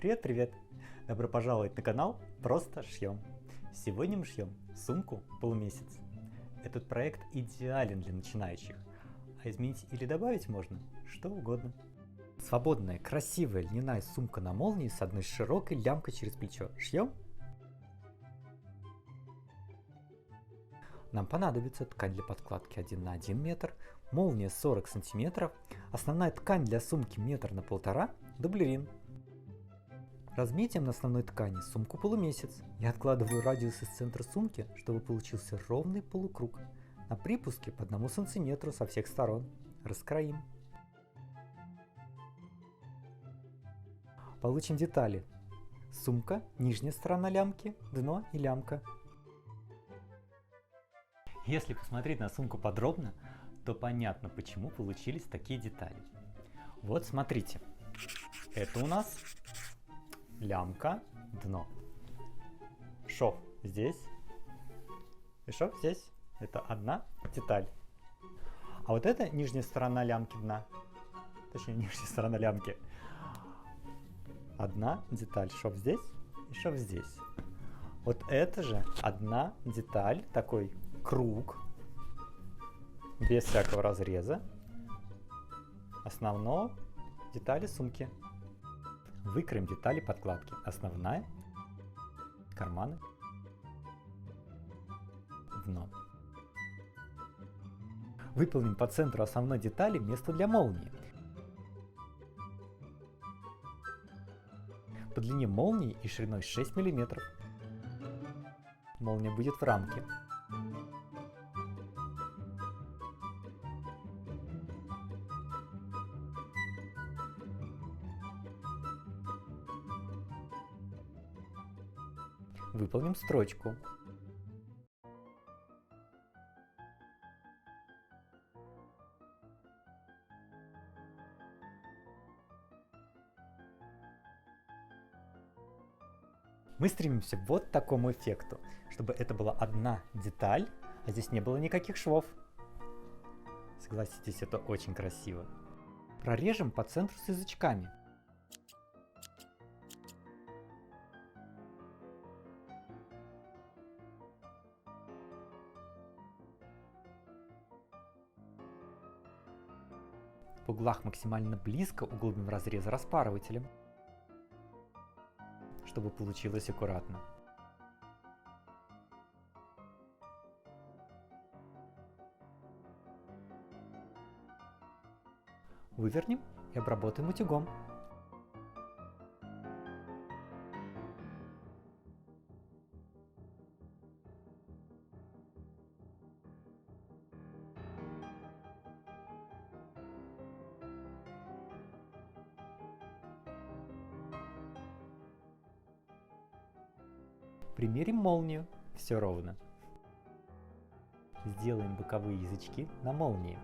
Привет-привет! Добро пожаловать на канал Просто Шьем. Сегодня мы шьем сумку полумесяц. Этот проект идеален для начинающих, а изменить или добавить можно что угодно. Свободная, красивая льняная сумка на молнии с одной широкой лямкой через плечо. Шьем? Нам понадобится ткань для подкладки 1 на 1 метр, молния 40 сантиметров, основная ткань для сумки 1 на 1,5 метра, дублерин. Разметим на основной ткани сумку полумесяц. Я откладываю радиус из центра сумки, чтобы получился ровный полукруг. На припуске по 1 сантиметру со всех сторон. Раскроим. Получим детали. Сумка, нижняя сторона лямки, дно и лямка. Если посмотреть на сумку подробно, то понятно, почему получились такие детали. Вот смотрите. Это у нас лямка, дно. Шов здесь и шов здесь. Это одна деталь. А вот это нижняя сторона лямки дна. Точнее, нижняя сторона лямки. Одна деталь. Шов здесь и шов здесь. Вот это же одна деталь, такой круг, без всякого разреза, основного детали сумки. Выкроем детали подкладки. Основная, карманы, дно. Выполним по центру основной детали место для молнии. По длине молнии и шириной 6 мм. Молния будет в рамке. Выполним строчку. Мы стремимся вот к такому эффекту, чтобы это была одна деталь, а здесь не было никаких швов. Согласитесь, это очень красиво. Прорежем по центру с язычками. В углах максимально близко углубим разрезы распарывателем, чтобы получилось аккуратно. Вывернем и обработаем утюгом. Примерим молнию. Все ровно. Сделаем боковые язычки на молнии.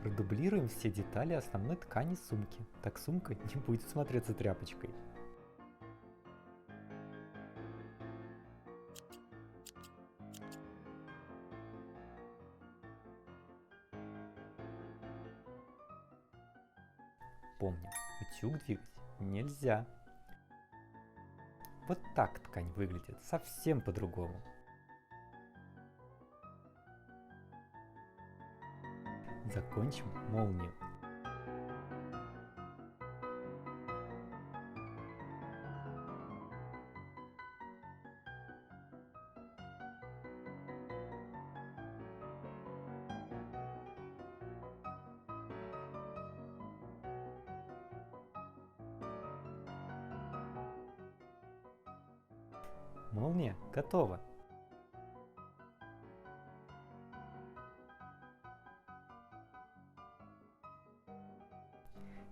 Продублируем все детали основной ткани сумки. Так сумка не будет смотреться тряпочкой. Помним, утюг двигать нельзя. Вот так ткань выглядит совсем по-другому. Закончим молнию. Молния готова.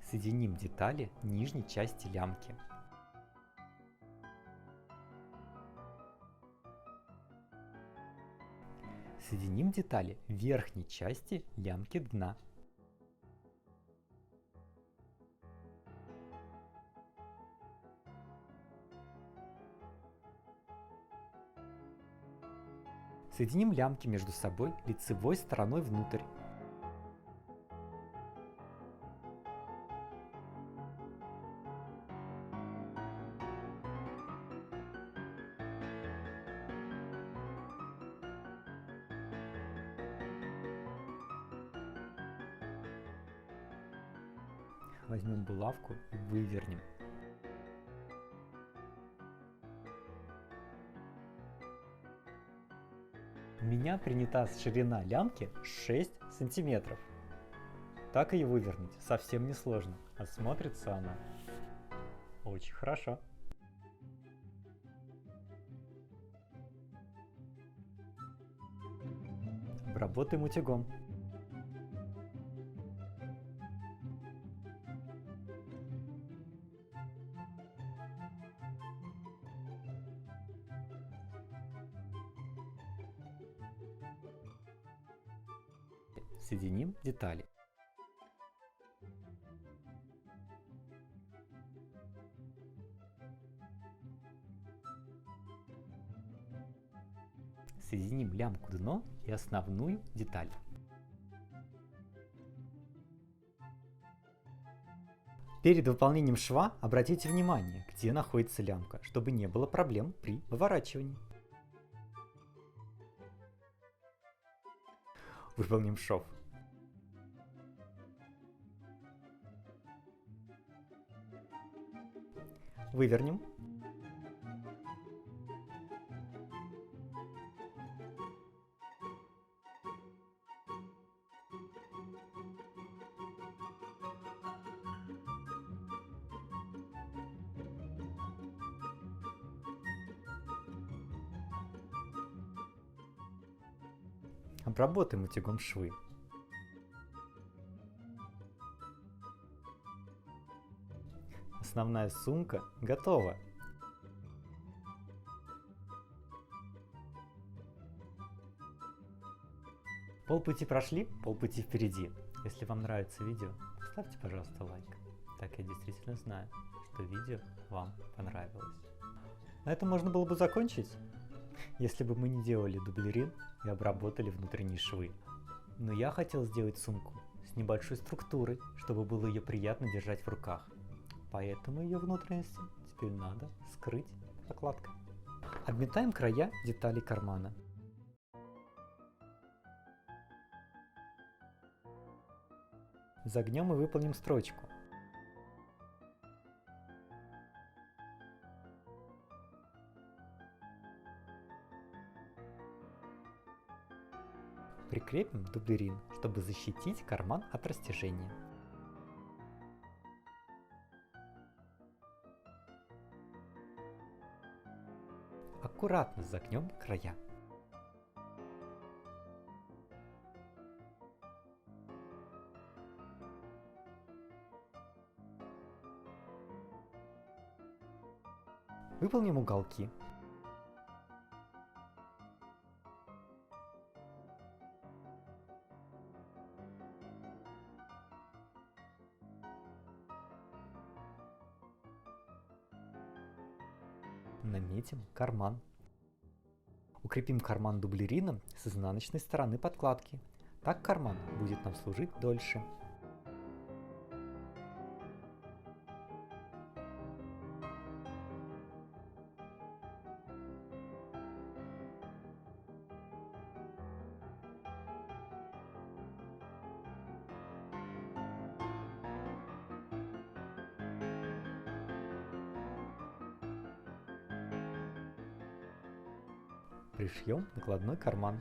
Соединим детали нижней части лямки. Соединим детали верхней части лямки дна. Соединим лямки между собой лицевой стороной внутрь. Возьмем булавку и вывернем. У меня принята ширина лямки 6 сантиметров. Так ее вывернуть совсем не сложно, а смотрится она очень хорошо. Обработаем утюгом. Соединим детали. Соединим лямку дно и основную деталь. Перед выполнением шва обратите внимание, где находится лямка, чтобы не было проблем при выворачивании. Выполним шов. Вывернем. Обработаем утюгом швы. Основная сумка готова. Полпути прошли, полпути впереди. Если вам нравится видео, ставьте, пожалуйста, лайк. Так я действительно знаю, что видео вам понравилось. На этом можно было бы закончить, если бы мы не делали дублерин и обработали внутренние швы. Но я хотел сделать сумку с небольшой структурой, чтобы было ее приятно держать в руках. Поэтому ее внутренности теперь надо скрыть прокладкой. Обметаем края деталей кармана. Загнем и выполним строчку. Прикрепим дублерин, чтобы защитить карман от растяжения. Аккуратно загнем края. Выполним уголки. Наметим карман. Укрепим карман дублерином с изнаночной стороны подкладки. Так карман будет нам служить дольше. Пришьем накладной карман.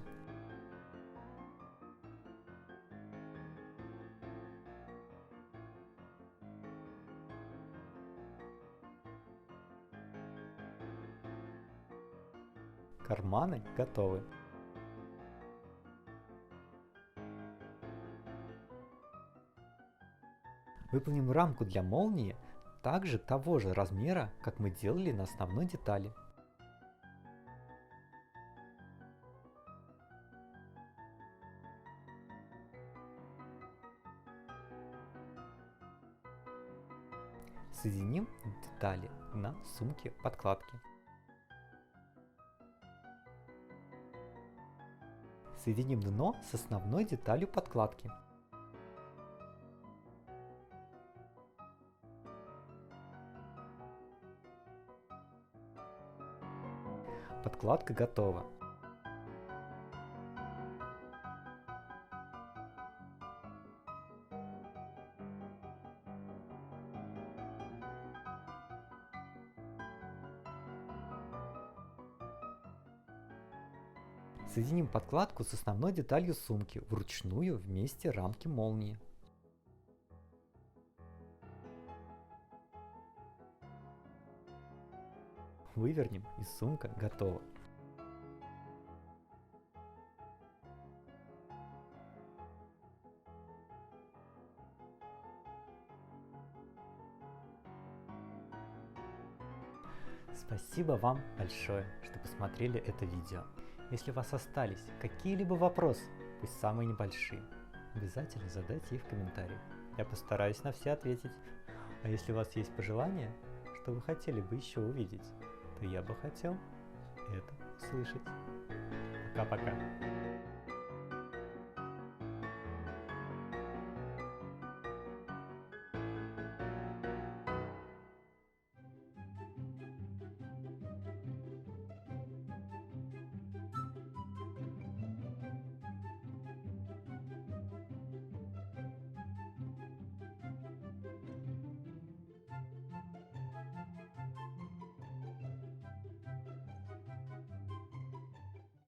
Карманы готовы. Выполним рамку для молнии также того же размера, как мы делали на основной детали. Соединим детали на сумке подкладки. Соединим дно с основной деталью подкладки. Подкладка готова. Соединим подкладку с основной деталью сумки вручную в месте рамки молнии. Вывернем, и сумка готова. Спасибо вам большое, что посмотрели это видео. Если у вас остались какие-либо вопросы, пусть самые небольшие, обязательно задайте их в комментариях. Я постараюсь на все ответить. А если у вас есть пожелания, что вы хотели бы еще увидеть, то я бы хотел это услышать. Пока-пока.